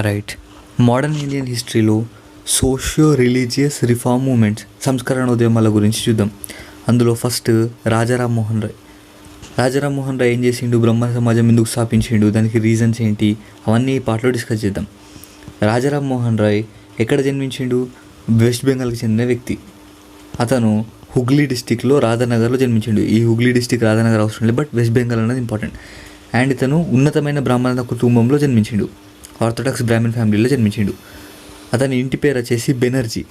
Right. Modern Indian హిస్టరీలో socio religious reform moments, సంస్కరణ ఉద్యమాల గురించి చూద్దాం. అందులో ఫస్ట్ రాజారాం మోహన్ రాయ్. రాజారాం మోహన్ రాయ్ ఏం చేసిండు, బ్రహ్మ సమాజం ఎందుకు స్థాపించిండు, దానికి రీజన్స్ ఏంటి, అవన్నీ ఈ పాటలో డిస్కస్ చేద్దాం. రాజారాం మోహన్ రాయ్ ఎక్కడ జన్మించిండు? వెస్ట్ బెంగాల్కి చెందిన వ్యక్తి. అతను హుగ్లీ డిస్టిక్లో రాధానగర్లో జన్మించిండు. ఈ హుగ్లీ డిస్టిక్ రాధానగర్ అవసరం లేదు, బట్ వెస్ట్ బెంగాల్ అనేది ఇంపార్టెంట్. అండ్ ఇతను ఉన్నతమైన బ్రాహ్మణ కుటుంబంలో జన్మించిండు. ఆర్థోడాక్స్ బ్రాహ్మణ్ ఫ్యామిలీలో జన్మించిండు. అతని ఇంటి పేరు వచ్చేసి బెనర్జీ.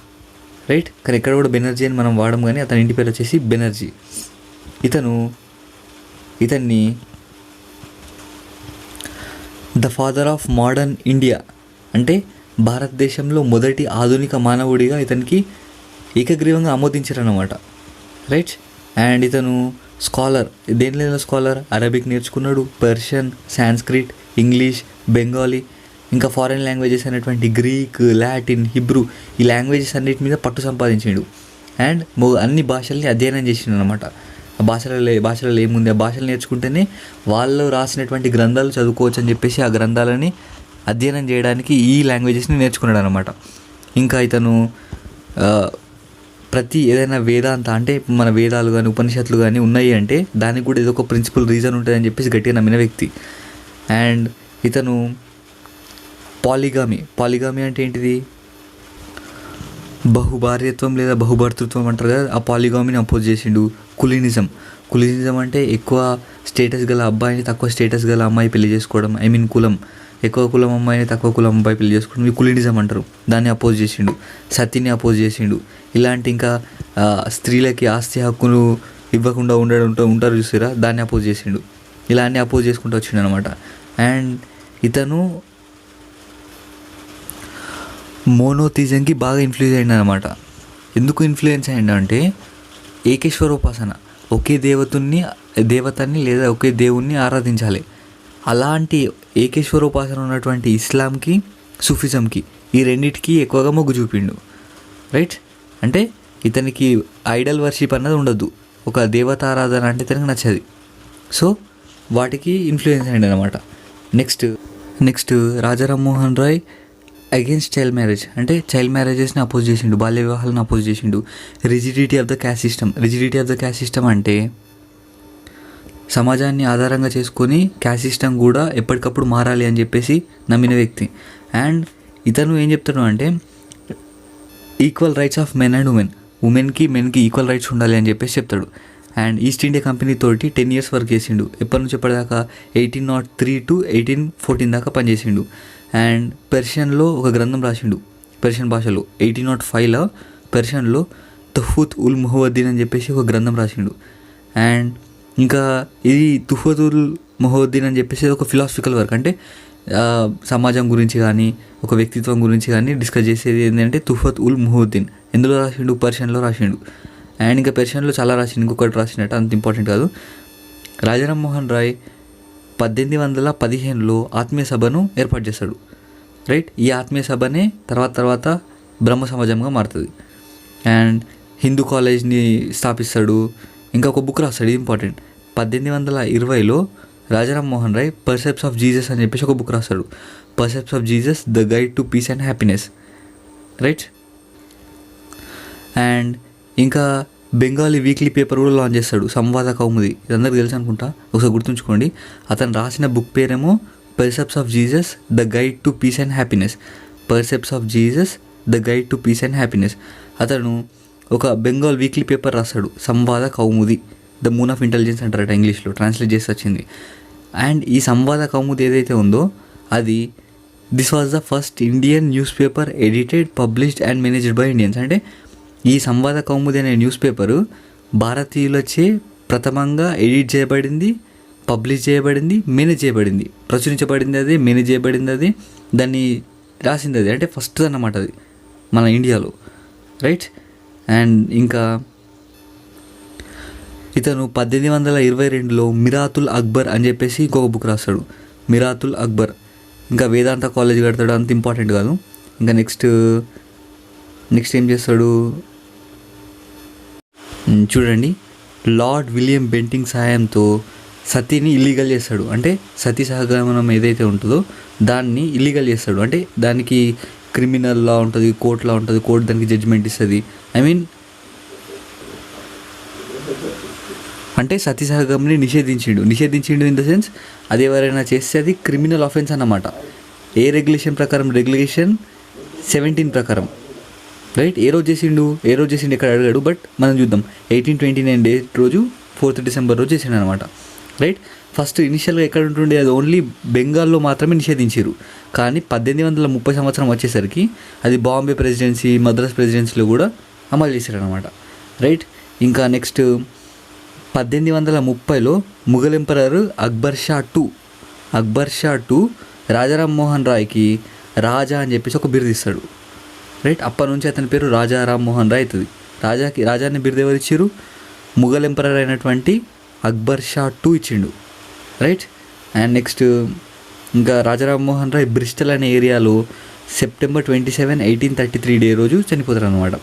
రైట్, కానీ ఎక్కడ కూడా బెనర్జీ అని మనం వాడడం, కానీ అతని ఇంటి పేరు వచ్చేసి బెనర్జీ. ఇతన్ని the father of modern India, అంటే భారతదేశంలో మొదటి ఆధునిక మానవుడిగా ఇతనికి ఏకగ్రీవంగా ఆమోదించారన్నమాట. రైట్. అండ్ ఇతను స్కాలర్. దేనిలో స్కాలర్? అరబిక్ నేర్చుకున్నాడు, పర్షియన్, సాంస్క్రిట్, ఇంగ్లీష్, బెంగాలీ, ఇంకా ఫారెన్ లాంగ్వేజెస్ అయినటువంటి గ్రీక్, లాటిన్, హిబ్రూ, ఈ లాంగ్వేజెస్ అన్నిటి మీద పట్టు సంపాదించాడు. అండ్ అన్ని భాషల్ని అధ్యయనం చేసిండు అనమాట. ఆ భాషలలో ఏముంది, ఆ భాషలు నేర్చుకుంటేనే వాళ్ళు రాసినటువంటి గ్రంథాలు చదువుకోవచ్చు అని చెప్పేసి ఆ గ్రంథాలని అధ్యయనం చేయడానికి ఈ లాంగ్వేజెస్ని నేర్చుకున్నాడు అనమాట. ఇంకా ఇతను ప్రతి ఏదైనా వేదాంత, అంటే మన వేదాలు కానీ ఉపనిషత్తులు కానీ ఉన్నాయి అంటే దానికి కూడా ఏదో ఒక ప్రిన్సిపల్ రీజన్ ఉంటుందని చెప్పేసి గట్టిగా నమ్మిన వ్యక్తి. అండ్ ఇతను పాలిగామి అంటే ఏంటిది? బహుభార్యత్వం లేదా బహుభర్తృత్వం అంటారు కదా, ఆ పాలిగామిని అపోజ్ చేసిండు. కులీనిజం అంటే ఎక్కువ స్టేటస్ గల అబ్బాయిని తక్కువ స్టేటస్ గల అమ్మాయి పెళ్లి చేసుకోవడం, కులం, ఎక్కువ కులం అమ్మాయిని తక్కువ కులం అబ్బాయి పెళ్లి చేసుకోవడం, ఈ కులీనిజం అంటారు. దాన్ని అపోజ్ చేసిండు. సతీని అపోజ్ చేసిండు. ఇలాంటి ఇంకా స్త్రీలకి ఆస్తి హక్కులు ఇవ్వకుండా ఉంటారు చూసారా, దాన్ని అపోజ్ చేసిండు. ఇలా అన్నీ అపోజ్ చేసుకుంటూ వచ్చిండు అనమాట. అండ్ ఇతను మోనోథిజంకి బాగా ఇన్ఫ్లుయెన్స్ అయ్యింది అనమాట. ఎందుకు ఇన్ఫ్లుయెన్స్ అయ్యిండు అంటే ఏకేశ్వరోపాసన, ఒకే దేవతని లేదా ఒకే దేవుణ్ణి ఆరాధించాలి. అలాంటి ఏకేశ్వరోపాసన ఉన్నటువంటి ఇస్లాంకి, సూఫిజంకి, ఈ రెండింటికి ఎక్కువగా మొగ్గు చూపిండు. రైట్. అంటే ఇతనికి ఐడల్ వర్షిప్ అన్నది ఉండద్దు, ఒక దేవతారాధన అంటే ఇతనికి నచ్చది. సో వాటికి ఇన్ఫ్లుయెన్స్ అయ్యింది అనమాట. Next Rajaram Mohan Roy against child marriage, అంటే చైల్డ్ మ్యారేజెస్ని అపోజ్ చేసిండు, బాల్య వివాహాలను అపోజ్ చేసిండు. Rigidity of the caste system అంటే సమాజాన్ని ఆధారంగా చేసుకొని క్యాస్ట్ సిస్టమ్ కూడా ఎప్పటికప్పుడు మారాలి అని చెప్పేసి నమ్మిన వ్యక్తి. అండ్ ఇతను ఏం చెప్తాడు అంటే equal rights of men and ఉమెన్కి మెన్కి ఈక్వల్ రైట్స్ ఉండాలి అని చెప్పేసి చెప్తాడు. అండ్ ఈస్ట్ ఇండియా కంపెనీ తోటి 10 years వర్క్ చేసిండు. ఎప్పటి నుంచి ఎప్పటిదాకా 1803 to 1814 దాకా పనిచేసిండు. అండ్ పెర్షియన్లో ఒక గ్రంథం రాసిండు, పెర్షియన్ భాషలో. 1805లో పెర్షియన్లో తుహ్ఫత్ ఉల్ ముహవద్దీన్ అని చెప్పేసి ఒక గ్రంథం రాసిండు. అండ్ ఇంకా ఇది తుహ్ఫత్ ఉల్ ముహవద్దీన్ అని చెప్పేసి ఒక ఫిలాసఫికల్ వర్క్, అంటే సమాజం గురించి కానీ ఒక వ్యక్తిత్వం గురించి కానీ డిస్కస్ చేసేది ఏంటంటే తుహ్ఫత్ ఉల్ ముహవద్దీన్. ఎందులో రాసిండు? పర్షియన్లో రాసిండు. అండ్ ఇంకా పెర్షియన్లో చాలా రాసిండు, ఇంకొకటి రాసినట్టు అంత ఇంపార్టెంట్ కాదు. రాజారాం మోహన్ రాయ్ 1815లో ఆత్మీయ సభను ఏర్పాటు చేస్తాడు. రైట్. ఈ ఆత్మీయ సభనే తర్వాత బ్రహ్మ సమాజంగా మారుతుంది. అండ్ హిందూ కాలేజ్ని స్థాపిస్తాడు. ఇంకా ఒక బుక్ రాస్తాడు, ఇది ఇంపార్టెంట్. 1820లో Rajaram Mohan Roy precepts of Jesus అని చెప్పేసి ఒక బుక్ రాస్తాడు. Precepts of Jesus, the guide to peace and happiness. Right. And ఇంకా బెంగాలీ వీక్లీ పేపర్ కూడా లాంచ్ చేస్తాడు, సంవాద కౌముది. ఇదందరికీ తెలుసు అనుకుంటా, ఒకసారి గుర్తుంచుకోండి. అతను రాసిన బుక్ పేరేమో precepts of Jesus, the guide to peace and happiness. Precepts of Jesus, the guide to peace and happiness. అతను ఒక బెంగాల్ వీక్లీ పేపర్ రాస్తాడు, Sambad Kaumudi. The moon of intelligence అంటారట ఇంగ్లీష్లో, ట్రాన్స్లేట్ చేసి వచ్చింది. అండ్ ఈ సంవాద కౌముది ఏదైతే ఉందో అది this was the first Indian news paper edited, published and managed by Indians. అంటే ఈ సంవాద కౌముది అనే న్యూస్ పేపరు భారతీయులచే ప్రథమంగా ఎడిట్ చేయబడింది, పబ్లిష్ చేయబడింది, మేనేజ్ చేయబడింది. ప్రచురించబడింది అది, మేనేజ్ చేయబడింది అది, దాన్ని రాసింది అది, అంటే ఫస్ట్ అన్నమాట అది మన ఇండియాలో. రైట్. అండ్ ఇంకా ఇతను 1822లో మిరాతుల్ అక్బర్ అని చెప్పేసి ఇంకొక బుక్ రాస్తాడు, మిరాతుల్ అక్బర్. ఇంకా వేదాంత కాలేజ్ కడతాడు, అంత ఇంపార్టెంట్ కాదు. ఇంకా నెక్స్ట్ ఏం చేస్తాడు చూడండి. లార్డ్ విలియం బెంటింగ్ సహాయంతో సతీని ఇల్లీగల్ చేస్తాడు. అంటే సతీ సహగమనం ఏదైతే ఉంటుందో దాన్ని ఇల్లీగల్ చేస్తాడు. అంటే దానికి క్రిమినల్ లా ఉంటుంది, కోర్ట్ లా ఉంటుంది, కోర్ట్ దానికి జడ్జిమెంట్ ఇస్తుంది. ఐ మీన్ అంటే సతీ సహగమని నిషేధించిండు ఇన్ ద సెన్స్ అది ఎవరైనా చేస్తే అది క్రిమినల్ ఆఫెన్స్ అన్నమాట. ఏ రెగ్యులేషన్ ప్రకారం? రెగ్యులేషన్ 17 ప్రకారం, రైట్. ఏ రోజు చేసిండు ఇక్కడ అడిగాడు, బట్ మనం చూద్దాం. 1829 డేట్ రోజు 4th డిసెంబర్ రోజు చేసిండు అనమాట, రైట్. ఫస్ట్ ఇనిషియల్గా ఎక్కడ ఉంటుండే, అది ఓన్లీ బెంగాల్లో మాత్రమే నిషేధించారు. కానీ 1830 సంవత్సరం వచ్చేసరికి అది బాంబే ప్రెసిడెన్సీ, మద్రాస్ ప్రెసిడెన్సీలో కూడా అమలు చేశారు అనమాట, రైట్. ఇంకా నెక్స్ట్ 1830లో ముఘల్ ఎంపరర్ అక్బర్ షా టూ రాజారాం మోహన్ రాయ్కి రాజా అని చెప్పేసి ఒక బిరుదు ఇస్తాడు, రైట్. అప్పటి నుంచి అతని పేరు రాజా రామ్మోహన్ రాయ్ అవుతుంది. రాజాని బిరుదు ఎవరు ఇచ్చారు? ముఘల్ ఎంపరర్ అయినటువంటి అక్బర్ షా టూ ఇచ్చిండు, రైట్. అండ్ నెక్స్ట్ ఇంకా రాజా రామ్మోహన్ రాయ్ బ్రిస్టల్ అనే ఏరియాలో September 27, 1833 డే రోజు చనిపోతారు అనమాట,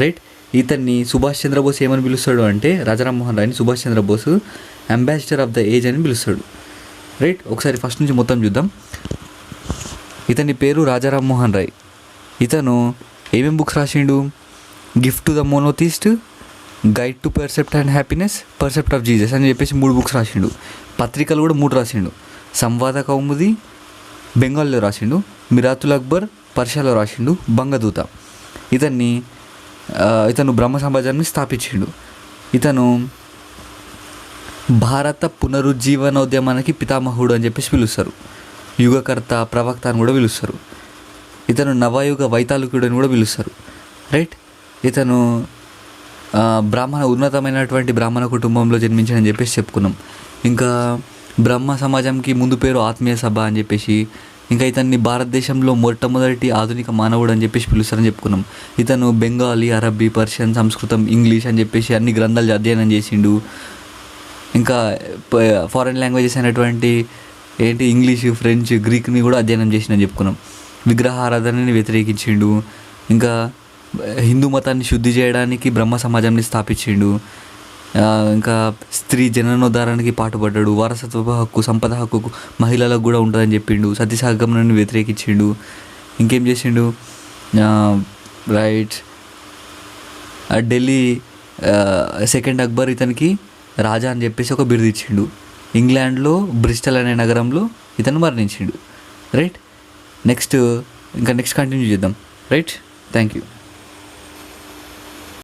రైట్. ఇతన్ని సుభాష్ చంద్రబోస్ ఏమని పిలుస్తాడు అంటే, రాజా రామ్మోహన్ రాయ్ని Subhash Chandrabose ambassador of the age అని పిలుస్తాడు, రైట్. ఒకసారి ఫస్ట్ నుంచి మొత్తం చూద్దాం. ఇతని పేరు రాజా రామ్మోహన్ రాయ్. ఇతను ఏమేమి బుక్స్ రాసిండు? Gift to the monotheist, guide to precept and happiness, precept of Jesus అని చెప్పేసి 3 బుక్స్ రాసిండు. పత్రికలు కూడా 3 రాసిండు. సంవాద కౌముది బెంగాల్లో రాసిండు, మిరాతుల్ అక్బర్ పర్షియాలో రాసిండు, బంగదూత. ఇతను బ్రహ్మ సమాజాన్ని స్థాపించిండు. ఇతను భారత పునరుజ్జీవనోద్యమానికి పితామహుడు అని చెప్పేసి పిలుస్తారు. యుగకర్త, ప్రవక్త అని కూడా పిలుస్తారు. ఇతను నవయుగ వైతాళికుడు అని కూడా పిలుస్తారు, రైట్. ఇతను ఉన్నతమైనటువంటి బ్రాహ్మణ కుటుంబంలో జన్మించాడని చెప్పేసి చెప్పుకున్నాం. ఇంకా బ్రహ్మ సమాజంకి ముందు పేరు ఆత్మీయ సభ అని చెప్పేసి, ఇంకా ఇతన్ని భారతదేశంలో మొట్టమొదటి ఆధునిక మానవుడు అని చెప్పేసి పిలుస్తారని చెప్పుకున్నాం. ఇతను బెంగాలీ, అరబ్బీ, పర్షియన్, సంస్కృతం, ఇంగ్లీష్ అని చెప్పేసి అన్ని గ్రంథాలు అధ్యయనం చేసిండు. ఇంకా ఫారెన్ లాంగ్వేజెస్ అయినటువంటి ఇంగ్లీష్, ఫ్రెంచ్, గ్రీక్ని కూడా అధ్యయనం చేసిందని చెప్పుకున్నాం. విగ్రహారాధనని వ్యతిరేకించిండు. ఇంకా హిందూ మతాన్ని శుద్ధి చేయడానికి బ్రహ్మ సమాజాన్ని స్థాపించిండు. ఇంకా స్త్రీ జననోద్ధారానికి పాటుపడ్డాడు. వారసత్వ హక్కు, సంపద హక్కు మహిళలకు కూడా ఉంటుందని చెప్పిండు. సతీ సహగమనాన్ని వ్యతిరేకించిండు. ఇంకేం చేసిండు, రైట్. ఢిల్లీ సెకండ్ అక్బర్ ఇతనికి రాజా అని చెప్పేసి ఒక బిరుదు ఇచ్చిండు. ఇంగ్లాండ్లో బ్రిస్టల్ అనే నగరంలో ఇతను మరణించిండు, రైట్. నెక్స్ట్ కంటిన్యూ చేద్దాం, రైట్. Thank you.